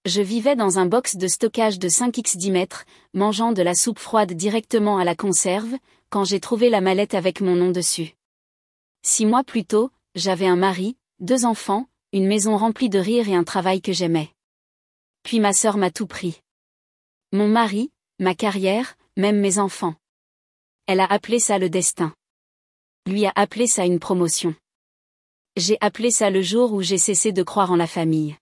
Je vivais dans un box de stockage de 5x 10 mètres, mangeant de la soupe froide directement à la conserve, quand j'ai trouvé la mallette avec mon nom dessus. 6 mois plus tôt, j'avais un mari, 2 enfants, une maison remplie de rire et un travail que j'aimais. Puis ma sœur m'a tout pris. Mon mari, ma carrière, même mes enfants. Elle a appelé ça le destin. Lui a appelé ça une promotion. J'ai appelé ça le jour où j'ai cessé de croire en la famille.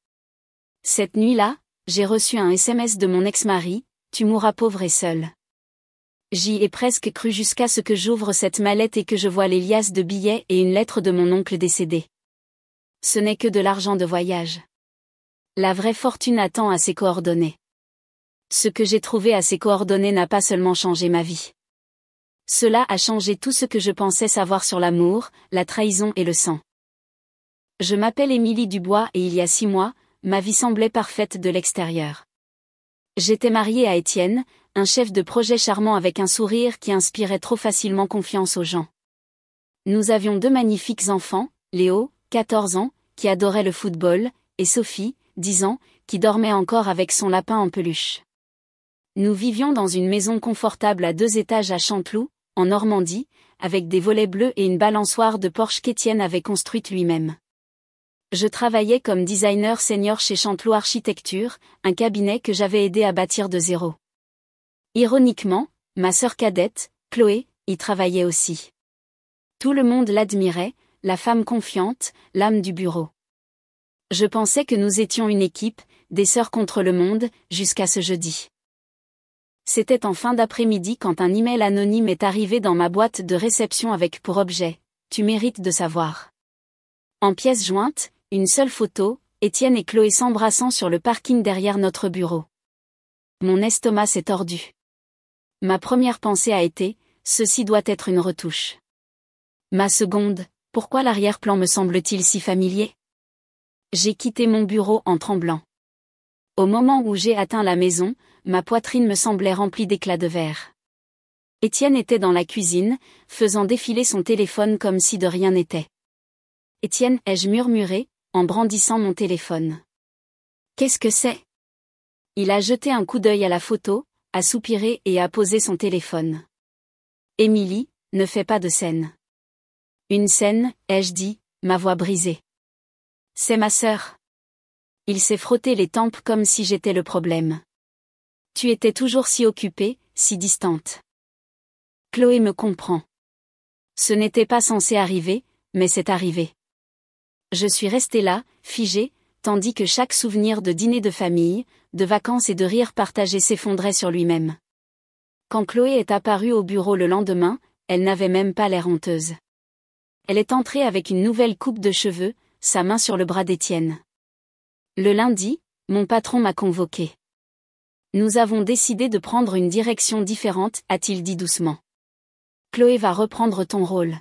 Cette nuit-là, j'ai reçu un SMS de mon ex-mari, « Tu mourras pauvre et seul ». J'y ai presque cru jusqu'à ce que j'ouvre cette mallette et que je voie les liasses de billets et une lettre de mon oncle décédé. Ce n'est que de l'argent de voyage. La vraie fortune attend à ses coordonnées. Ce que j'ai trouvé à ses coordonnées n'a pas seulement changé ma vie. Cela a changé tout ce que je pensais savoir sur l'amour, la trahison et le sang. Je m'appelle Émilie Dubois et il y a 6 mois, ma vie semblait parfaite de l'extérieur. J'étais mariée à Étienne, un chef de projet charmant avec un sourire qui inspirait trop facilement confiance aux gens. Nous avions 2 magnifiques enfants, Léo, 14 ans, qui adorait le football, et Sophie, 10 ans, qui dormait encore avec son lapin en peluche. Nous vivions dans une maison confortable à 2 étages à Chanteloup, en Normandie, avec des volets bleus et une balançoire de Porsche qu'Étienne avait construite lui-même. Je travaillais comme designer senior chez Chanteloup Architecture, un cabinet que j'avais aidé à bâtir de zéro. Ironiquement, ma sœur cadette, Chloé, y travaillait aussi. Tout le monde l'admirait, la femme confiante, l'âme du bureau. Je pensais que nous étions une équipe, des sœurs contre le monde, jusqu'à ce jeudi. C'était en fin d'après-midi quand un email anonyme est arrivé dans ma boîte de réception avec pour objet « Tu mérites de savoir ». En pièce jointe, une seule photo, Étienne et Chloé s'embrassant sur le parking derrière notre bureau. Mon estomac s'est tordu. Ma première pensée a été « Ceci doit être une retouche ». Ma seconde, pourquoi l'arrière-plan me semble-t-il si familier ? J'ai quitté mon bureau en tremblant. Au moment où j'ai atteint la maison, ma poitrine me semblait remplie d'éclats de verre. Étienne était dans la cuisine, faisant défiler son téléphone comme si de rien n'était. « Étienne » ai-je murmuré, en brandissant mon téléphone. « Qu'est-ce que c'est ?» Il a jeté un coup d'œil à la photo, a soupiré et a posé son téléphone. « Émilie, ne fais pas de scène. »« Une scène » ai-je dit, ma voix brisée. « C'est ma sœur. » Il s'est frotté les tempes comme si j'étais le problème. « Tu étais toujours si occupée, si distante. » Chloé me comprend. Ce n'était pas censé arriver, mais c'est arrivé. Je suis restée là, figée, tandis que chaque souvenir de dîner de famille, de vacances et de rire partagé s'effondrait sur lui-même. Quand Chloé est apparue au bureau le lendemain, elle n'avait même pas l'air honteuse. Elle est entrée avec une nouvelle coupe de cheveux, sa main sur le bras d'Étienne. Le lundi, mon patron m'a convoqué. Nous avons décidé de prendre une direction différente, a-t-il dit doucement. Chloé va reprendre ton rôle.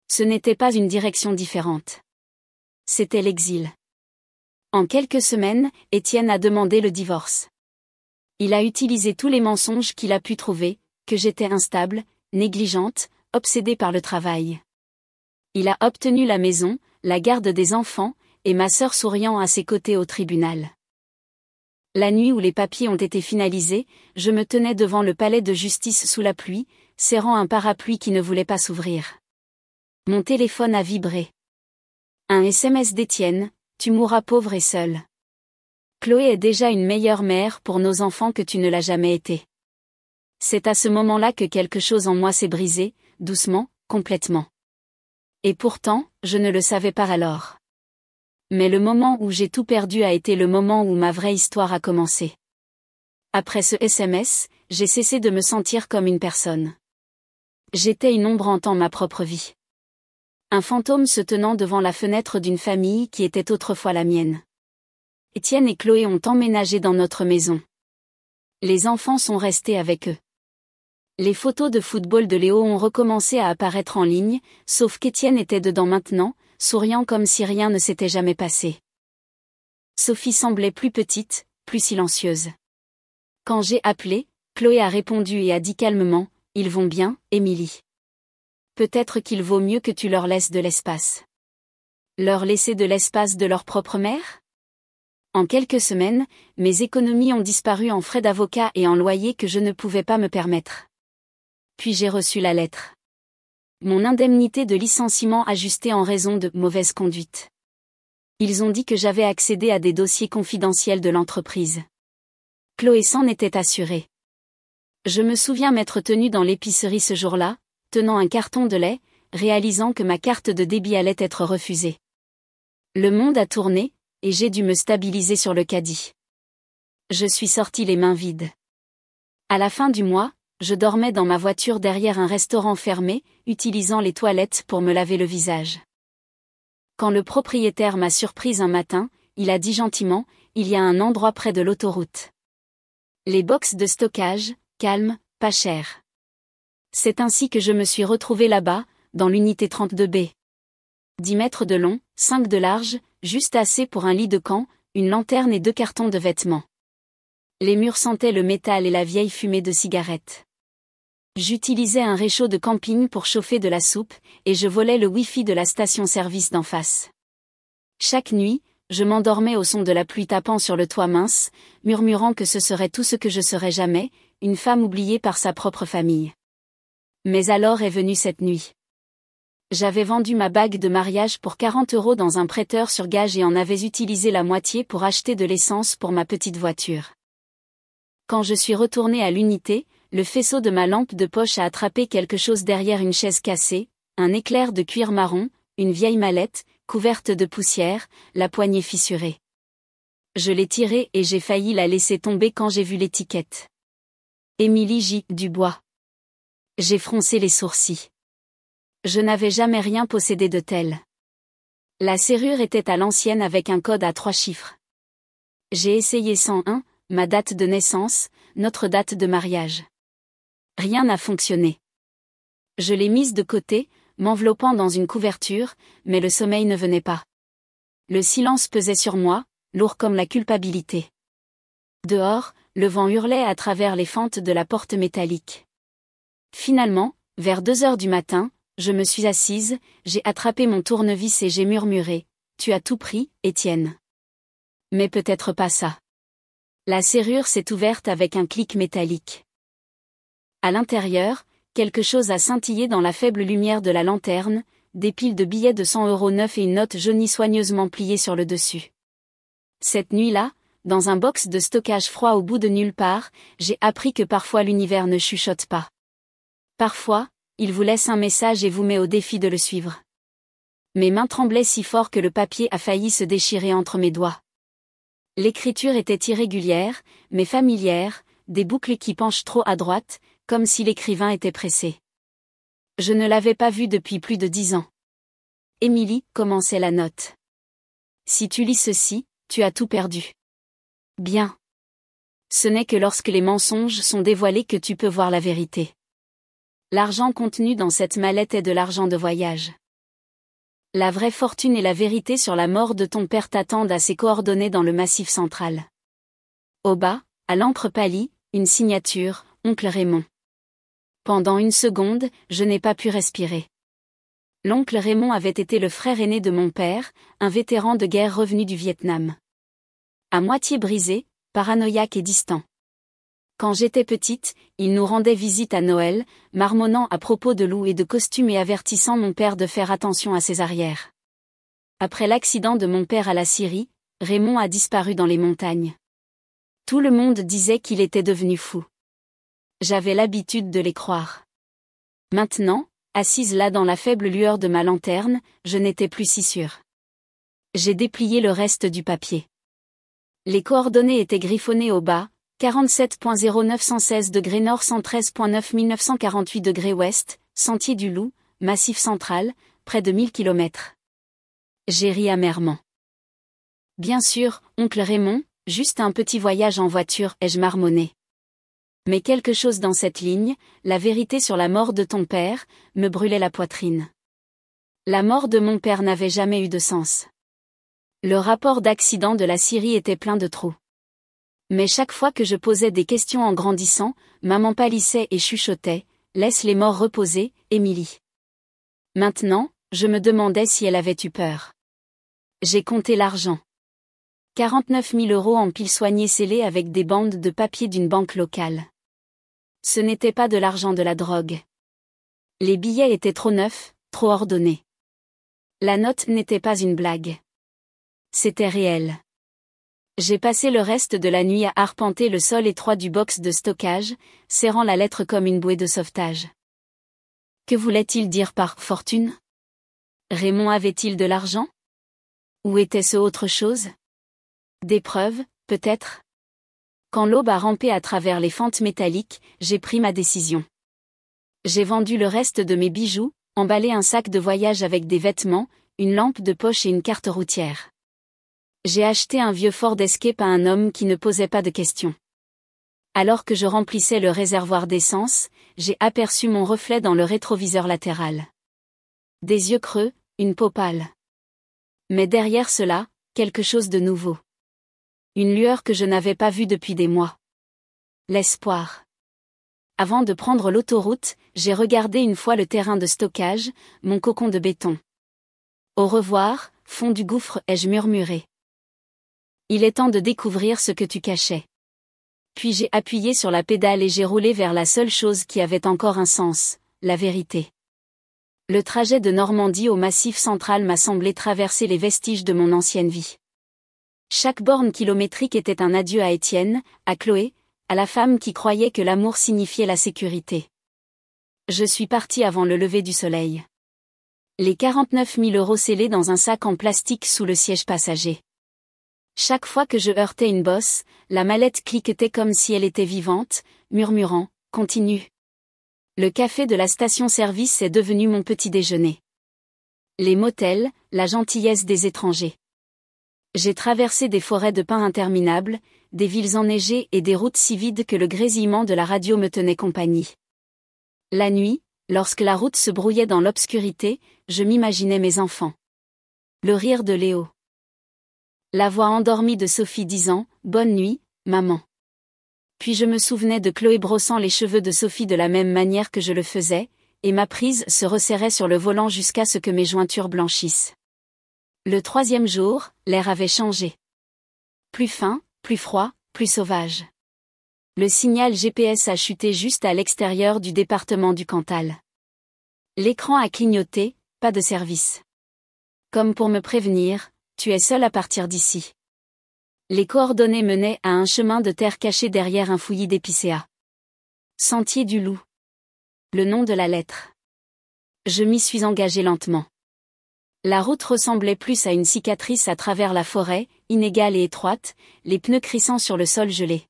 Ce n'était pas une direction différente. C'était l'exil. En quelques semaines, Étienne a demandé le divorce. Il a utilisé tous les mensonges qu'il a pu trouver, que j'étais instable, négligente, obsédée par le travail. Il a obtenu la maison, la garde des enfants, et ma sœur souriant à ses côtés au tribunal. La nuit où les papiers ont été finalisés, je me tenais devant le palais de justice sous la pluie, serrant un parapluie qui ne voulait pas s'ouvrir. Mon téléphone a vibré. Un SMS d'Étienne, « Tu mourras pauvre et seul. » Chloé est déjà une meilleure mère pour nos enfants que tu ne l'as jamais été. C'est à ce moment-là que quelque chose en moi s'est brisé, doucement, complètement. Et pourtant, je ne le savais pas alors. Mais le moment où j'ai tout perdu a été le moment où ma vraie histoire a commencé. Après ce SMS, j'ai cessé de me sentir comme une personne. J'étais une ombre hantant ma propre vie. Un fantôme se tenant devant la fenêtre d'une famille qui était autrefois la mienne. Étienne et Chloé ont emménagé dans notre maison. Les enfants sont restés avec eux. Les photos de football de Léo ont recommencé à apparaître en ligne, sauf qu'Étienne était dedans maintenant, souriant comme si rien ne s'était jamais passé. Sophie semblait plus petite, plus silencieuse. Quand j'ai appelé, Chloé a répondu et a dit calmement, « Ils vont bien, Émilie. Peut-être qu'il vaut mieux que tu leur laisses de l'espace. » Leur laisser de l'espace de leur propre mère ? En quelques semaines, mes économies ont disparu en frais d'avocat et en loyer que je ne pouvais pas me permettre. Puis j'ai reçu la lettre. Mon indemnité de licenciement ajustée en raison de mauvaise conduite. Ils ont dit que j'avais accédé à des dossiers confidentiels de l'entreprise. Chloé s'en était assurée. Je me souviens m'être tenue dans l'épicerie ce jour-là, tenant un carton de lait, réalisant que ma carte de débit allait être refusée. Le monde a tourné, et j'ai dû me stabiliser sur le caddie. Je suis sortie les mains vides. À la fin du mois, je dormais dans ma voiture derrière un restaurant fermé, utilisant les toilettes pour me laver le visage. Quand le propriétaire m'a surprise un matin, il a dit gentiment, il y a un endroit près de l'autoroute. Les box de stockage, calme, pas cher. C'est ainsi que je me suis retrouvée là-bas, dans l'unité 32B. 10 mètres de long, 5 de large, juste assez pour un lit de camp, une lanterne et 2 cartons de vêtements. Les murs sentaient le métal et la vieille fumée de cigarettes. J'utilisais un réchaud de camping pour chauffer de la soupe, et je volais le Wi-Fi de la station-service d'en face. Chaque nuit, je m'endormais au son de la pluie tapant sur le toit mince, murmurant que ce serait tout ce que je serais jamais, une femme oubliée par sa propre famille. Mais alors est venue cette nuit. J'avais vendu ma bague de mariage pour 40 € dans un prêteur sur gage et en avais utilisé la moitié pour acheter de l'essence pour ma petite voiture. Quand je suis retournée à l'unité, le faisceau de ma lampe de poche a attrapé quelque chose derrière une chaise cassée, un éclair de cuir marron, une vieille mallette, couverte de poussière, la poignée fissurée. Je l'ai tirée et j'ai failli la laisser tomber quand j'ai vu l'étiquette. Émilie J. Dubois. J'ai froncé les sourcils. Je n'avais jamais rien possédé de tel. La serrure était à l'ancienne avec un code à 3 chiffres. J'ai essayé 101, ma date de naissance, notre date de mariage. Rien n'a fonctionné. Je l'ai mise de côté, m'enveloppant dans une couverture, mais le sommeil ne venait pas. Le silence pesait sur moi, lourd comme la culpabilité. Dehors, le vent hurlait à travers les fentes de la porte métallique. Finalement, vers 2 heures du matin, je me suis assise, j'ai attrapé mon tournevis et j'ai murmuré, « Tu as tout pris, Étienne. » Mais peut-être pas ça. La serrure s'est ouverte avec un clic métallique. À l'intérieur, quelque chose a scintillé dans la faible lumière de la lanterne, des piles de billets de 100 € neufs et une note jaunie soigneusement pliée sur le dessus. Cette nuit-là, dans un box de stockage froid au bout de nulle part, j'ai appris que parfois l'univers ne chuchote pas. Parfois, il vous laisse un message et vous met au défi de le suivre. Mes mains tremblaient si fort que le papier a failli se déchirer entre mes doigts. L'écriture était irrégulière, mais familière, des boucles qui penchent trop à droite, comme si l'écrivain était pressé. Je ne l'avais pas vu depuis plus de 10 ans. Émilie, commençait la note. Si tu lis ceci, tu as tout perdu. Bien. Ce n'est que lorsque les mensonges sont dévoilés que tu peux voir la vérité. L'argent contenu dans cette mallette est de l'argent de voyage. La vraie fortune et la vérité sur la mort de ton père t'attendent à ses coordonnées dans le Massif central. Au bas, à l'encre pâlie, une signature, Oncle Raymond. Pendant une seconde, je n'ai pas pu respirer. L'oncle Raymond avait été le frère aîné de mon père, un vétéran de guerre revenu du Vietnam. À moitié brisé, paranoïaque et distant. Quand j'étais petite, il nous rendait visite à Noël, marmonnant à propos de loups et de costumes et avertissant mon père de faire attention à ses arrières. Après l'accident de mon père à la Syrie, Raymond a disparu dans les montagnes. Tout le monde disait qu'il était devenu fou. J'avais l'habitude de les croire. Maintenant, assise là dans la faible lueur de ma lanterne, je n'étais plus si sûre. J'ai déplié le reste du papier. Les coordonnées étaient griffonnées au bas, 47.0916 nord 113.9 1948 ouest, Sentier du Loup, Massif central, près de 1000 km. J'ai ri amèrement. Bien sûr, oncle Raymond, juste un petit voyage en voiture, ai-je marmonné. Mais quelque chose dans cette ligne, la vérité sur la mort de ton père, me brûlait la poitrine. La mort de mon père n'avait jamais eu de sens. Le rapport d'accident de la Syrie était plein de trous. Mais chaque fois que je posais des questions en grandissant, maman pâlissait et chuchotait, « Laisse les morts reposer, Émilie. » Maintenant, je me demandais si elle avait eu peur. J'ai compté l'argent. 49 000 € en piles soignées scellées avec des bandes de papier d'une banque locale. Ce n'était pas de l'argent de la drogue. Les billets étaient trop neufs, trop ordonnés. La note n'était pas une blague. C'était réel. J'ai passé le reste de la nuit à arpenter le sol étroit du box de stockage, serrant la lettre comme une bouée de sauvetage. Que voulait-il dire par « fortune » ? Raymond avait-il de l'argent ? Ou était-ce autre chose ? Des preuves, peut-être ? Quand l'aube a rampé à travers les fentes métalliques, j'ai pris ma décision. J'ai vendu le reste de mes bijoux, emballé un sac de voyage avec des vêtements, une lampe de poche et une carte routière. J'ai acheté un vieux Ford Escape à un homme qui ne posait pas de questions. Alors que je remplissais le réservoir d'essence, j'ai aperçu mon reflet dans le rétroviseur latéral. Des yeux creux, une peau pâle. Mais derrière cela, quelque chose de nouveau. Une lueur que je n'avais pas vue depuis des mois. L'espoir. Avant de prendre l'autoroute, j'ai regardé une fois le terrain de stockage, mon cocon de béton. Au revoir, fond du gouffre, ai-je murmuré. Il est temps de découvrir ce que tu cachais. Puis j'ai appuyé sur la pédale et j'ai roulé vers la seule chose qui avait encore un sens, la vérité. Le trajet de Normandie au Massif central m'a semblé traverser les vestiges de mon ancienne vie. Chaque borne kilométrique était un adieu à Étienne, à Chloé, à la femme qui croyait que l'amour signifiait la sécurité. Je suis parti avant le lever du soleil. Les 49 000 € scellés dans un sac en plastique sous le siège passager. Chaque fois que je heurtais une bosse, la mallette cliquetait comme si elle était vivante, murmurant « Continue ». Le café de la station-service est devenu mon petit déjeuner. Les motels, la gentillesse des étrangers. J'ai traversé des forêts de pins interminables, des villes enneigées et des routes si vides que le grésillement de la radio me tenait compagnie. La nuit, lorsque la route se brouillait dans l'obscurité, je m'imaginais mes enfants. Le rire de Léo. La voix endormie de Sophie disant « Bonne nuit, maman ». Puis je me souvenais de Chloé brossant les cheveux de Sophie de la même manière que je le faisais, et ma prise se resserrait sur le volant jusqu'à ce que mes jointures blanchissent. Le 3e jour, l'air avait changé. Plus fin, plus froid, plus sauvage. Le signal GPS a chuté juste à l'extérieur du département du Cantal. L'écran a clignoté, pas de service. Comme pour me prévenir, tu es seul à partir d'ici. Les coordonnées menaient à un chemin de terre caché derrière un fouillis d'épicéas. Sentier du Loup. Le nom de la lettre. Je m'y suis engagé lentement. La route ressemblait plus à une cicatrice à travers la forêt, inégale et étroite, les pneus crissant sur le sol gelé.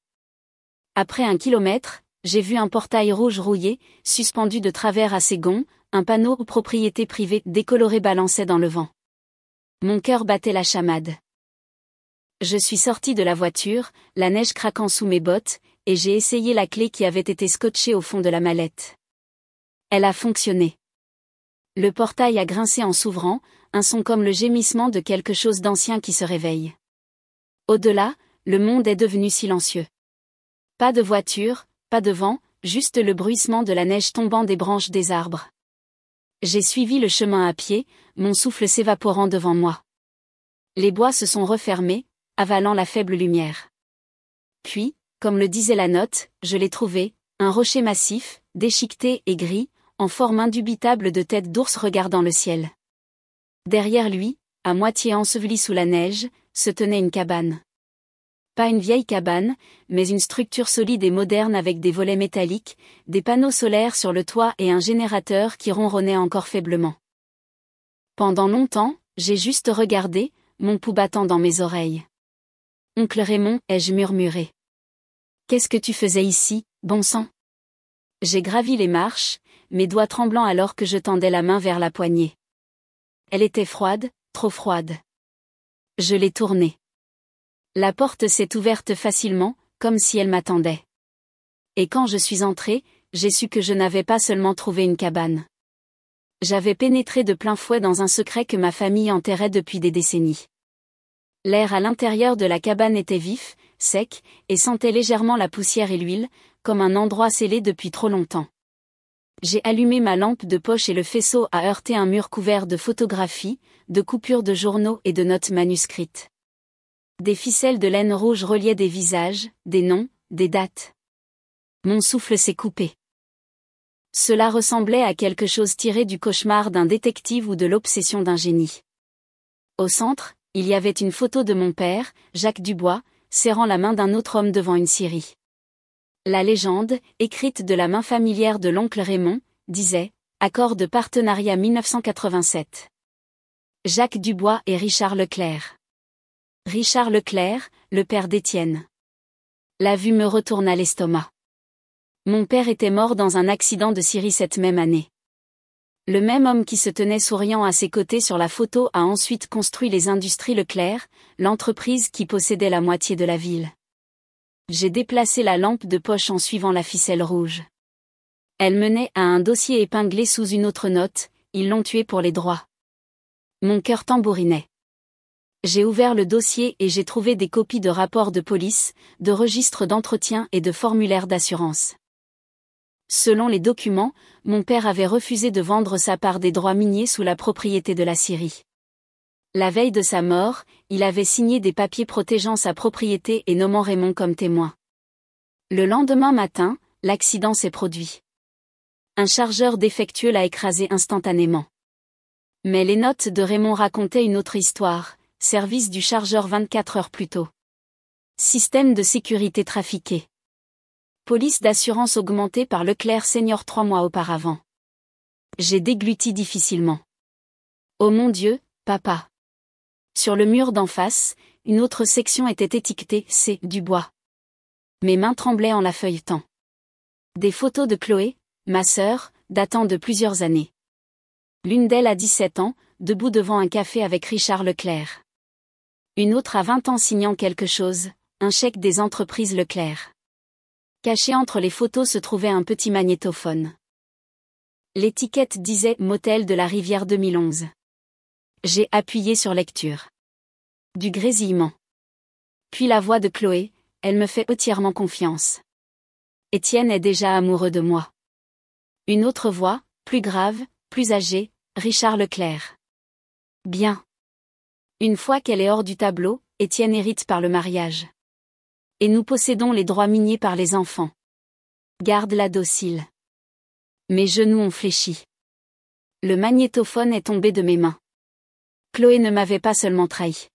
Après 1 kilomètre, j'ai vu un portail rouge rouillé, suspendu de travers à ses gonds, un panneau « Propriété privée » décoloré balançait dans le vent. Mon cœur battait la chamade. Je suis sorti de la voiture, la neige craquant sous mes bottes, et j'ai essayé la clé qui avait été scotchée au fond de la mallette. Elle a fonctionné. Le portail a grincé en s'ouvrant, un son comme le gémissement de quelque chose d'ancien qui se réveille. Au-delà, le monde est devenu silencieux. Pas de voiture, pas de vent, juste le bruissement de la neige tombant des branches des arbres. J'ai suivi le chemin à pied, mon souffle s'évaporant devant moi. Les bois se sont refermés, avalant la faible lumière. Puis, comme le disait la note, je l'ai trouvé, un rocher massif, déchiqueté et gris, en forme indubitable de tête d'ours regardant le ciel. Derrière lui, à moitié ensevelie sous la neige, se tenait une cabane. Pas une vieille cabane, mais une structure solide et moderne avec des volets métalliques, des panneaux solaires sur le toit et un générateur qui ronronnait encore faiblement. Pendant longtemps, j'ai juste regardé, mon pouls battant dans mes oreilles. Oncle Raymond, ai-je murmuré. Qu'est-ce que tu faisais ici, bon sang ? J'ai gravi les marches, mes doigts tremblants alors que je tendais la main vers la poignée. Elle était froide, trop froide. Je l'ai tournée. La porte s'est ouverte facilement, comme si elle m'attendait. Et quand je suis entrée, j'ai su que je n'avais pas seulement trouvé une cabane. J'avais pénétré de plein fouet dans un secret que ma famille enterrait depuis des décennies. L'air à l'intérieur de la cabane était vif, sec, et sentait légèrement la poussière et l'huile, comme un endroit scellé depuis trop longtemps. J'ai allumé ma lampe de poche et le faisceau a heurté un mur couvert de photographies, de coupures de journaux et de notes manuscrites. Des ficelles de laine rouge reliaient des visages, des noms, des dates. Mon souffle s'est coupé. Cela ressemblait à quelque chose tiré du cauchemar d'un détective ou de l'obsession d'un génie. Au centre, il y avait une photo de mon père, Jacques Dubois, serrant la main d'un autre homme devant une scierie. La légende, écrite de la main familière de l'oncle Raymond, disait « Accord de partenariat 1987 ». Jacques Dubois et Richard Leclerc. Richard Leclerc, le père d'Étienne. La vue me retourna l'estomac. Mon père était mort dans un accident de scierie cette même année. Le même homme qui se tenait souriant à ses côtés sur la photo a ensuite construit les Industries Leclerc, l'entreprise qui possédait la moitié de la ville. J'ai déplacé la lampe de poche en suivant la ficelle rouge. Elle menait à un dossier épinglé sous une autre note, ils l'ont tué pour les droits. Mon cœur tambourinait. J'ai ouvert le dossier et j'ai trouvé des copies de rapports de police, de registres d'entretien et de formulaires d'assurance. Selon les documents, mon père avait refusé de vendre sa part des droits miniers sous la propriété de la scierie. La veille de sa mort, il avait signé des papiers protégeant sa propriété et nommant Raymond comme témoin. Le lendemain matin, l'accident s'est produit. Un chargeur défectueux l'a écrasé instantanément. Mais les notes de Raymond racontaient une autre histoire, service du chargeur 24 heures plus tôt. Système de sécurité trafiqué. Police d'assurance augmentée par Leclerc Senior 3 mois auparavant. J'ai dégluti difficilement. Oh mon Dieu, papa. Sur le mur d'en face, une autre section était étiquetée « C. Dubois ». Mes mains tremblaient en la feuilletant. Des photos de Chloé, ma sœur, datant de plusieurs années. L'une d'elles a 17 ans, debout devant un café avec Richard Leclerc. Une autre a 20 ans signant quelque chose, un chèque des entreprises Leclerc. Caché entre les photos se trouvait un petit magnétophone. L'étiquette disait « Motel de la Rivière 2011 ». J'ai appuyé sur lecture. Du grésillement. Puis la voix de Chloé, elle me fait entièrement confiance. Étienne est déjà amoureux de moi. Une autre voix, plus grave, plus âgée, Richard Leclerc. Bien. Une fois qu'elle est hors du tableau, Étienne hérite par le mariage. Et nous possédons les droits miniers par les enfants. Garde-la docile. Mes genoux ont fléchi. Le magnétophone est tombé de mes mains. Chloé ne m'avait pas seulement trahi.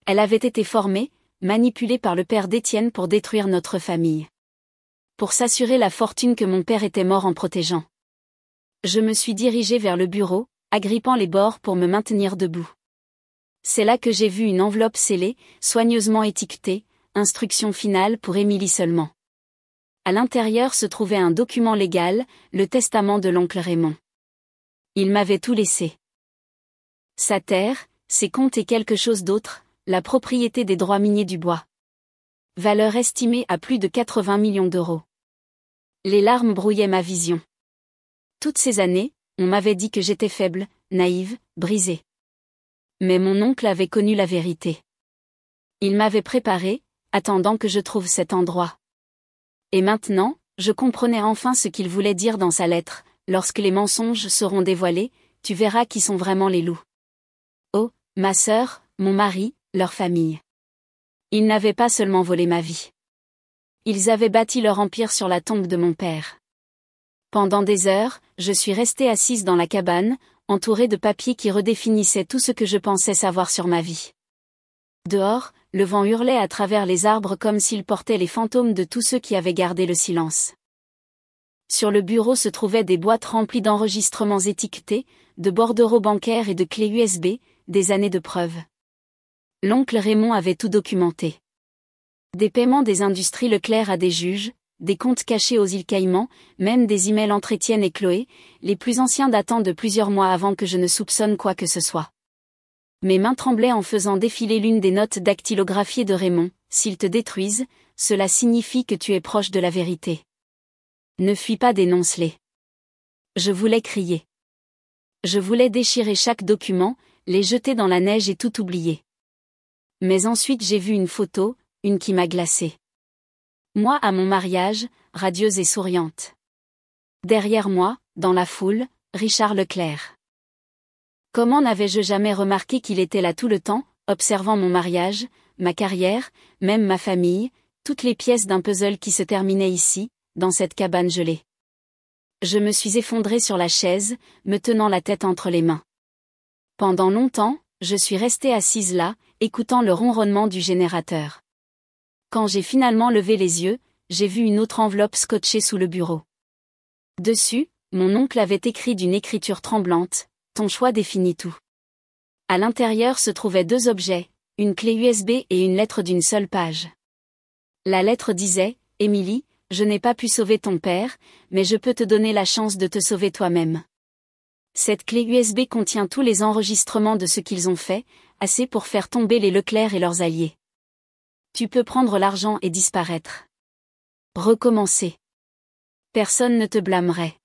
Elle avait été formée, manipulée par le père d'Étienne pour détruire notre famille. Pour s'assurer la fortune que mon père était mort en protégeant. Je me suis dirigée vers le bureau, agrippant les bords pour me maintenir debout. C'est là que j'ai vu une enveloppe scellée, soigneusement étiquetée, instruction finale pour Émilie seulement. À l'intérieur se trouvait un document légal, le testament de l'oncle Raymond. Il m'avait tout laissé. Sa terre, ses comptes et quelque chose d'autre, la propriété des droits miniers du bois. Valeur estimée à plus de 80 millions d'euros. Les larmes brouillaient ma vision. Toutes ces années, on m'avait dit que j'étais faible, naïve, brisée. Mais mon oncle avait connu la vérité. Il m'avait préparé, attendant que je trouve cet endroit. Et maintenant, je comprenais enfin ce qu'il voulait dire dans sa lettre, lorsque les mensonges seront dévoilés, tu verras qui sont vraiment les loups. Oh, ma sœur, mon mari, leur famille. Ils n'avaient pas seulement volé ma vie. Ils avaient bâti leur empire sur la tombe de mon père. Pendant des heures, je suis restée assise dans la cabane, entourée de papiers qui redéfinissaient tout ce que je pensais savoir sur ma vie. Dehors, le vent hurlait à travers les arbres comme s'il portait les fantômes de tous ceux qui avaient gardé le silence. Sur le bureau se trouvaient des boîtes remplies d'enregistrements étiquetés, de bordereaux bancaires et de clés USB, des années de preuves. L'oncle Raymond avait tout documenté. Des paiements des Industries Leclerc à des juges, des comptes cachés aux îles Caïmans, même des emails entre Étienne et Chloé, les plus anciens datant de plusieurs mois avant que je ne soupçonne quoi que ce soit. Mes mains tremblaient en faisant défiler l'une des notes dactylographiées de Raymond. S'ils te détruisent, cela signifie que tu es proche de la vérité. Ne fuis pas, dénonce-les. Je voulais crier. Je voulais déchirer chaque document, les jeter dans la neige et tout oublier. Mais ensuite j'ai vu une photo, une qui m'a glacée. Moi à mon mariage, radieuse et souriante. Derrière moi, dans la foule, Richard Leclerc. Comment n'avais-je jamais remarqué qu'il était là tout le temps, observant mon mariage, ma carrière, même ma famille, toutes les pièces d'un puzzle qui se terminait ici, dans cette cabane gelée. Je me suis effondrée sur la chaise, me tenant la tête entre les mains. Pendant longtemps, je suis restée assise là, écoutant le ronronnement du générateur. Quand j'ai finalement levé les yeux, j'ai vu une autre enveloppe scotchée sous le bureau. Dessus, mon oncle avait écrit d'une écriture tremblante, « Ton choix définit tout ». À l'intérieur se trouvaient 2 objets, une clé USB et une lettre d'une seule page. La lettre disait, « Émilie, je n'ai pas pu sauver ton père, mais je peux te donner la chance de te sauver toi-même. » Cette clé USB contient tous les enregistrements de ce qu'ils ont fait, assez pour faire tomber les Leclerc et leurs alliés. Tu peux prendre l'argent et disparaître. Recommencer. Personne ne te blâmerait.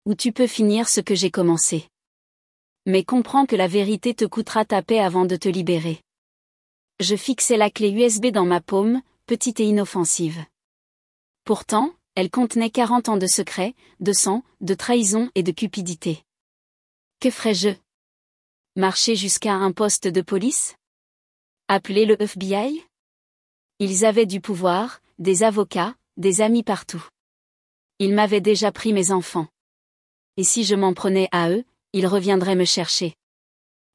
Ou tu peux finir ce que j'ai commencé. Mais comprends que la vérité te coûtera ta paix avant de te libérer. Je fixai la clé USB dans ma paume, petite et inoffensive. Pourtant, elle contenait 40 ans de secrets, de sang, de trahison et de cupidité. Que ferais-je? Marcher jusqu'à un poste de police? Appeler le FBI? Ils avaient du pouvoir, des avocats, des amis partout. Ils m'avaient déjà pris mes enfants. Et si je m'en prenais à eux, ils reviendraient me chercher.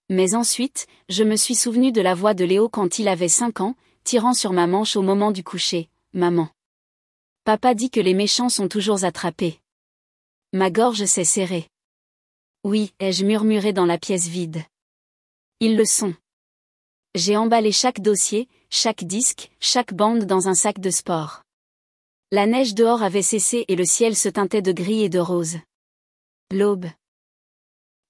Mais ensuite, je me suis souvenu de la voix de Léo quand il avait 5 ans, tirant sur ma manche au moment du coucher. « Maman. Papa dit que les méchants sont toujours attrapés. » Ma gorge s'est serrée. « Oui, ai-je murmuré dans la pièce vide. Ils le sont. » J'ai emballé chaque dossier, chaque disque, chaque bande dans un sac de sport. La neige dehors avait cessé et le ciel se teintait de gris et de rose. L'aube.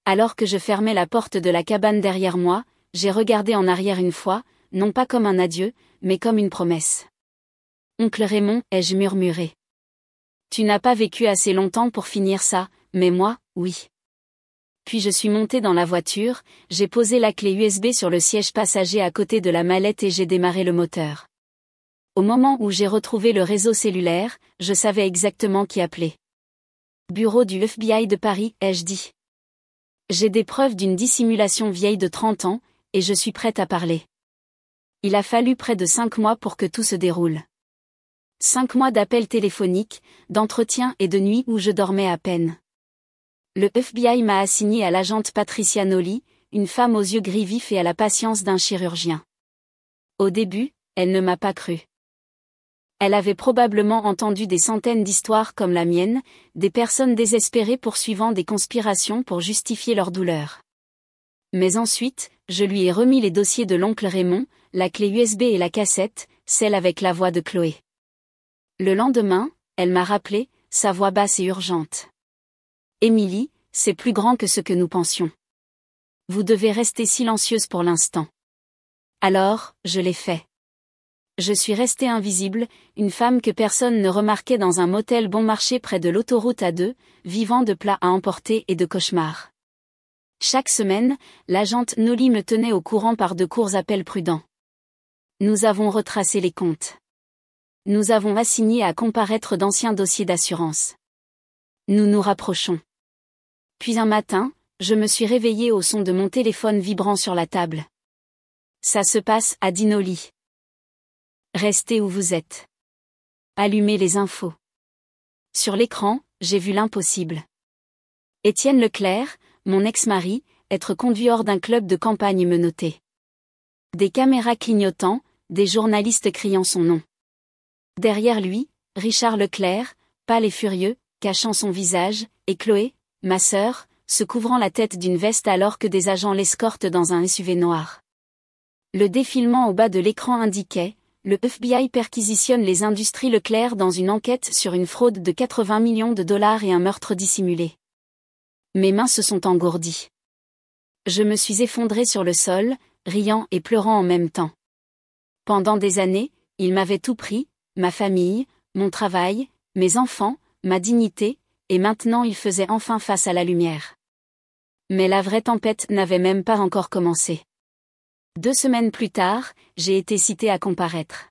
Alors que je fermais la porte de la cabane derrière moi, j'ai regardé en arrière une fois, non pas comme un adieu, mais comme une promesse. « Oncle Raymond, ai-je murmuré. Tu n'as pas vécu assez longtemps pour finir ça, mais moi, oui. » Puis je suis montée dans la voiture, j'ai posé la clé USB sur le siège passager à côté de la mallette et j'ai démarré le moteur. Au moment où j'ai retrouvé le réseau cellulaire, je savais exactement qui appeler. « Bureau du FBI de Paris », ai-je dit. J'ai des preuves d'une dissimulation vieille de 30 ans, et je suis prête à parler. Il a fallu près de 5 mois pour que tout se déroule. 5 mois d'appels téléphoniques, d'entretiens et de nuits où je dormais à peine. Le FBI m'a assigné à l'agente Patricia Nolly, une femme aux yeux gris vifs et à la patience d'un chirurgien. Au début, elle ne m'a pas cru. Elle avait probablement entendu des centaines d'histoires comme la mienne, des personnes désespérées poursuivant des conspirations pour justifier leur douleur. Mais ensuite, je lui ai remis les dossiers de l'oncle Raymond, la clé USB et la cassette, celle avec la voix de Chloé. Le lendemain, elle m'a rappelé, sa voix basse et urgente. « Émilie, c'est plus grand que ce que nous pensions. Vous devez rester silencieuse pour l'instant. » Alors, je l'ai fait. Je suis restée invisible, une femme que personne ne remarquait dans un motel bon marché près de l'autoroute A2, vivant de plats à emporter et de cauchemars. Chaque semaine, l'agente Nolly me tenait au courant par de courts appels prudents. Nous avons retracé les comptes. Nous avons assigné à comparaître d'anciens dossiers d'assurance. Nous nous rapprochons. Puis un matin, je me suis réveillée au son de mon téléphone vibrant sur la table. Ça se passe, a dit Nolly. Restez où vous êtes. Allumez les infos. Sur l'écran, j'ai vu l'impossible. Étienne Leclerc, mon ex-mari, être conduit hors d'un club de campagne menotté. Des caméras clignotant, des journalistes criant son nom. Derrière lui, Richard Leclerc, pâle et furieux, cachant son visage, et Chloé, ma sœur, se couvrant la tête d'une veste alors que des agents l'escortent dans un SUV noir. Le défilement au bas de l'écran indiquait: le FBI perquisitionne les industries Leclerc dans une enquête sur une fraude de 80 millions de dollars et un meurtre dissimulé. Mes mains se sont engourdies. Je me suis effondrée sur le sol, riant et pleurant en même temps. Pendant des années, il m'avait tout pris, ma famille, mon travail, mes enfants, ma dignité, et maintenant il faisait enfin face à la lumière. Mais la vraie tempête n'avait même pas encore commencé. 2 semaines plus tard, j'ai été citée à comparaître.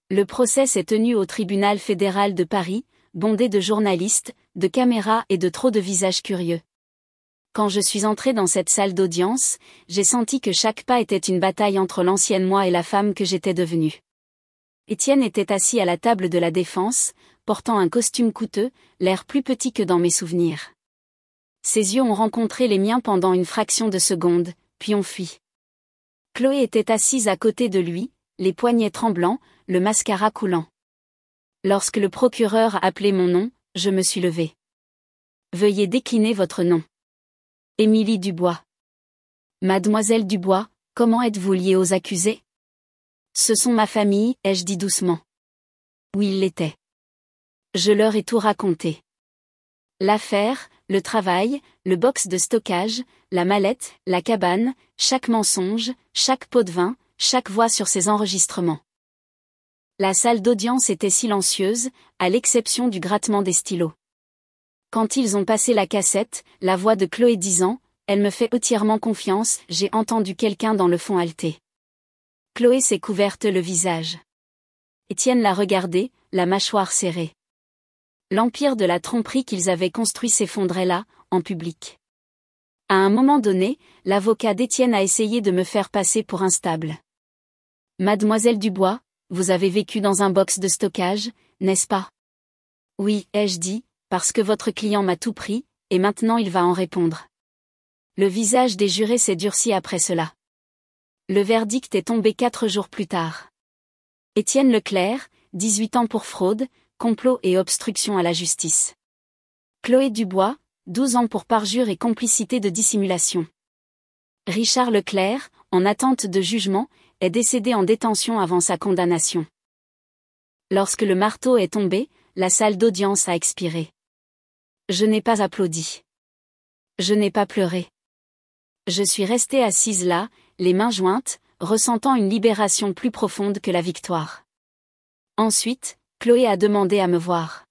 Le procès s'est tenu au tribunal fédéral de Paris, bondé de journalistes, de caméras et de trop de visages curieux. Quand je suis entrée dans cette salle d'audience, j'ai senti que chaque pas était une bataille entre l'ancienne moi et la femme que j'étais devenue. Étienne était assis à la table de la défense, portant un costume coûteux, l'air plus petit que dans mes souvenirs. Ses yeux ont rencontré les miens pendant une fraction de seconde, puis ont fui. Chloé était assise à côté de lui, les poignets tremblants, le mascara coulant. Lorsque le procureur a appelé mon nom, je me suis levée. Veuillez décliner votre nom. Émilie Dubois. Mademoiselle Dubois, comment êtes-vous liée aux accusés? Ce sont ma famille, ai-je dit doucement. Oui, il l'était. Je leur ai tout raconté. L'affaire, le travail, le box de stockage, la mallette, la cabane, chaque mensonge, chaque pot de vin, chaque voix sur ces enregistrements. La salle d'audience était silencieuse, à l'exception du grattement des stylos. Quand ils ont passé la cassette, la voix de Chloé disant « Elle me fait entièrement confiance », j'ai entendu quelqu'un dans le fond halter. Chloé s'est couverte le visage. Étienne l'a regardée, la mâchoire serrée. L'empire de la tromperie qu'ils avaient construit s'effondrait là, en public. À un moment donné, l'avocat d'Étienne a essayé de me faire passer pour instable. « Mademoiselle Dubois, vous avez vécu dans un box de stockage, n'est-ce pas? » « Oui, ai-je dit, parce que votre client m'a tout pris, et maintenant il va en répondre. » Le visage des jurés s'est durci après cela. Le verdict est tombé 4 jours plus tard. Étienne Leclerc, 18 ans pour fraude, complot et obstruction à la justice. Chloé Dubois, 12 ans pour parjure et complicité de dissimulation. Richard Leclerc, en attente de jugement, est décédé en détention avant sa condamnation. Lorsque le marteau est tombé, la salle d'audience a expiré. Je n'ai pas applaudi. Je n'ai pas pleuré. Je suis restée assise là, les mains jointes, ressentant une libération plus profonde que la victoire. Ensuite, Chloé a demandé à me voir.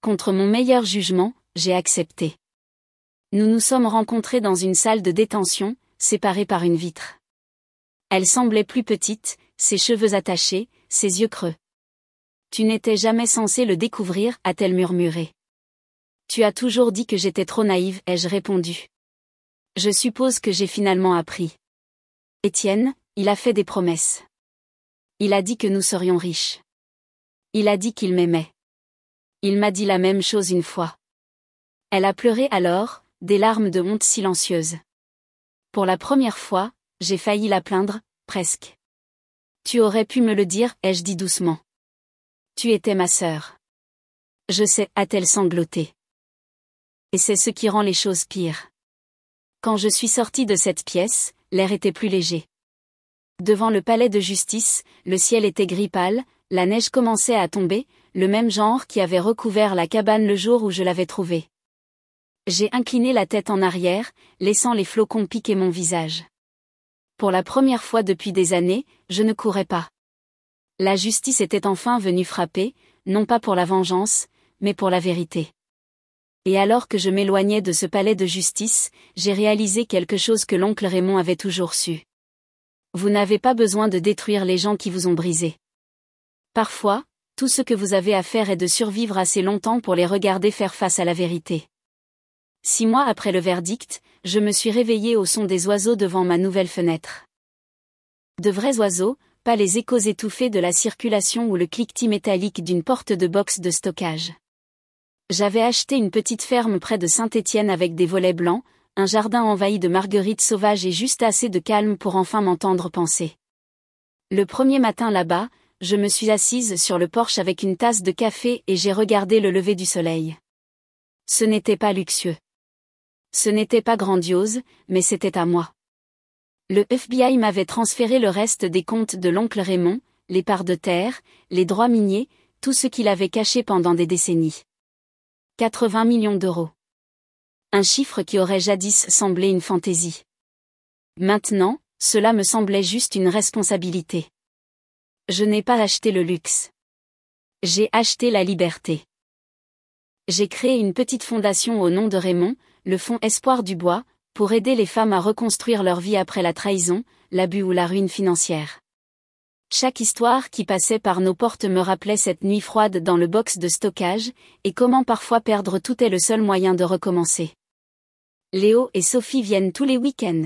Contre mon meilleur jugement, j'ai accepté. Nous nous sommes rencontrés dans une salle de détention, séparée par une vitre. Elle semblait plus petite, ses cheveux attachés, ses yeux creux. « Tu n'étais jamais censé le découvrir », a-t-elle murmuré. « Tu as toujours dit que j'étais trop naïve », ai-je répondu. Je suppose que j'ai finalement appris. Étienne, il a fait des promesses. Il a dit que nous serions riches. Il a dit qu'il m'aimait. Il m'a dit la même chose une fois. Elle a pleuré alors, des larmes de honte silencieuses. Pour la première fois, j'ai failli la plaindre, presque. Tu aurais pu me le dire, ai-je dit doucement. Tu étais ma sœur. Je sais, a-t-elle sangloté. Et c'est ce qui rend les choses pires. Quand je suis sortie de cette pièce, l'air était plus léger. Devant le palais de justice, le ciel était gris pâle, la neige commençait à tomber, le même genre qui avait recouvert la cabane le jour où je l'avais trouvée. J'ai incliné la tête en arrière, laissant les flocons piquer mon visage. Pour la première fois depuis des années, je ne courais pas. La justice était enfin venue frapper, non pas pour la vengeance, mais pour la vérité. Et alors que je m'éloignais de ce palais de justice, j'ai réalisé quelque chose que l'oncle Raymond avait toujours su. Vous n'avez pas besoin de détruire les gens qui vous ont brisé. Parfois, tout ce que vous avez à faire est de survivre assez longtemps pour les regarder faire face à la vérité. 6 mois après le verdict, je me suis réveillée au son des oiseaux devant ma nouvelle fenêtre. De vrais oiseaux, pas les échos étouffés de la circulation ou le cliquetis métallique d'une porte de box de stockage. J'avais acheté une petite ferme près de Saint-Étienne avec des volets blancs, un jardin envahi de marguerites sauvages et juste assez de calme pour enfin m'entendre penser. Le premier matin là-bas, je me suis assise sur le porche avec une tasse de café et j'ai regardé le lever du soleil. Ce n'était pas luxueux. Ce n'était pas grandiose, mais c'était à moi. Le FBI m'avait transféré le reste des comptes de l'oncle Raymond, les parts de terre, les droits miniers, tout ce qu'il avait caché pendant des décennies. 80 millions d'euros. Un chiffre qui aurait jadis semblé une fantaisie. Maintenant, cela me semblait juste une responsabilité. Je n'ai pas acheté le luxe. J'ai acheté la liberté. J'ai créé une petite fondation au nom de Raymond, le Fonds Espoir Dubois, pour aider les femmes à reconstruire leur vie après la trahison, l'abus ou la ruine financière. Chaque histoire qui passait par nos portes me rappelait cette nuit froide dans le box de stockage, et comment parfois perdre tout est le seul moyen de recommencer. Léo et Sophie viennent tous les week-ends.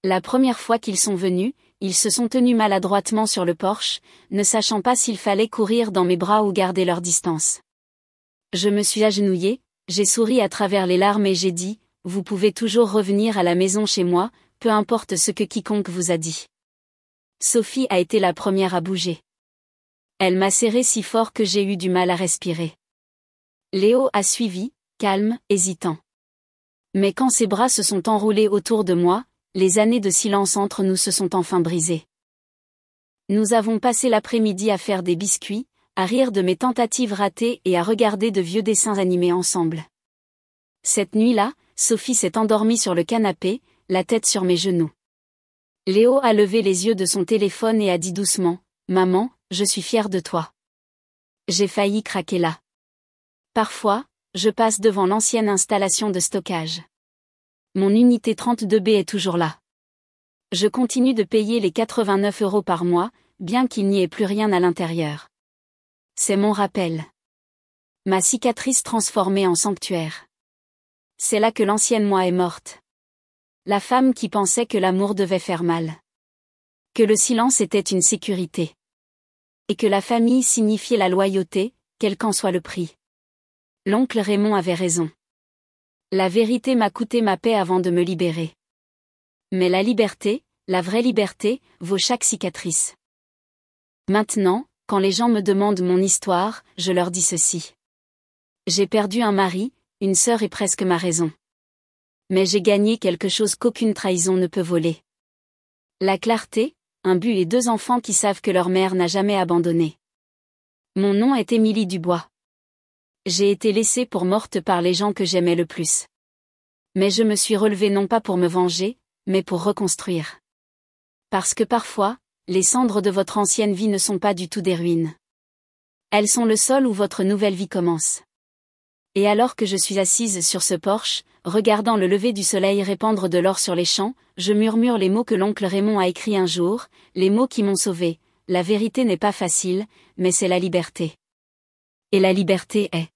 La première fois qu'ils sont venus, ils se sont tenus maladroitement sur le porche, ne sachant pas s'il fallait courir dans mes bras ou garder leur distance. Je me suis agenouillée, j'ai souri à travers les larmes et j'ai dit, « Vous pouvez toujours revenir à la maison chez moi, peu importe ce que quiconque vous a dit. » Sophie a été la première à bouger. Elle m'a serré si fort que j'ai eu du mal à respirer. Léo a suivi, calme, hésitant. Mais quand ses bras se sont enroulés autour de moi, les années de silence entre nous se sont enfin brisées. Nous avons passé l'après-midi à faire des biscuits, à rire de mes tentatives ratées et à regarder de vieux dessins animés ensemble. Cette nuit-là, Sophie s'est endormie sur le canapé, la tête sur mes genoux. Léo a levé les yeux de son téléphone et a dit doucement, « Maman, je suis fière de toi. » J'ai failli craquer là. Parfois, je passe devant l'ancienne installation de stockage. Mon unité 32B est toujours là. Je continue de payer les 89 € par mois, bien qu'il n'y ait plus rien à l'intérieur. C'est mon rappel. Ma cicatrice transformée en sanctuaire. C'est là que l'ancienne moi est morte. La femme qui pensait que l'amour devait faire mal. Que le silence était une sécurité. Et que la famille signifiait la loyauté, quel qu'en soit le prix. L'oncle Raymond avait raison. La vérité m'a coûté ma paix avant de me libérer. Mais la liberté, la vraie liberté, vaut chaque cicatrice. Maintenant, quand les gens me demandent mon histoire, je leur dis ceci. J'ai perdu un mari, une sœur et presque ma raison. Mais j'ai gagné quelque chose qu'aucune trahison ne peut voler. La clarté, un but et 2 enfants qui savent que leur mère n'a jamais abandonné. Mon nom est Émilie Dubois. J'ai été laissée pour morte par les gens que j'aimais le plus. Mais je me suis relevée non pas pour me venger, mais pour reconstruire. Parce que parfois, les cendres de votre ancienne vie ne sont pas du tout des ruines. Elles sont le sol où votre nouvelle vie commence. Et alors que je suis assise sur ce porche, regardant le lever du soleil répandre de l'or sur les champs, je murmure les mots que l'oncle Raymond a écrits un jour, les mots qui m'ont sauvée. La vérité n'est pas facile, mais c'est la liberté. Et la liberté est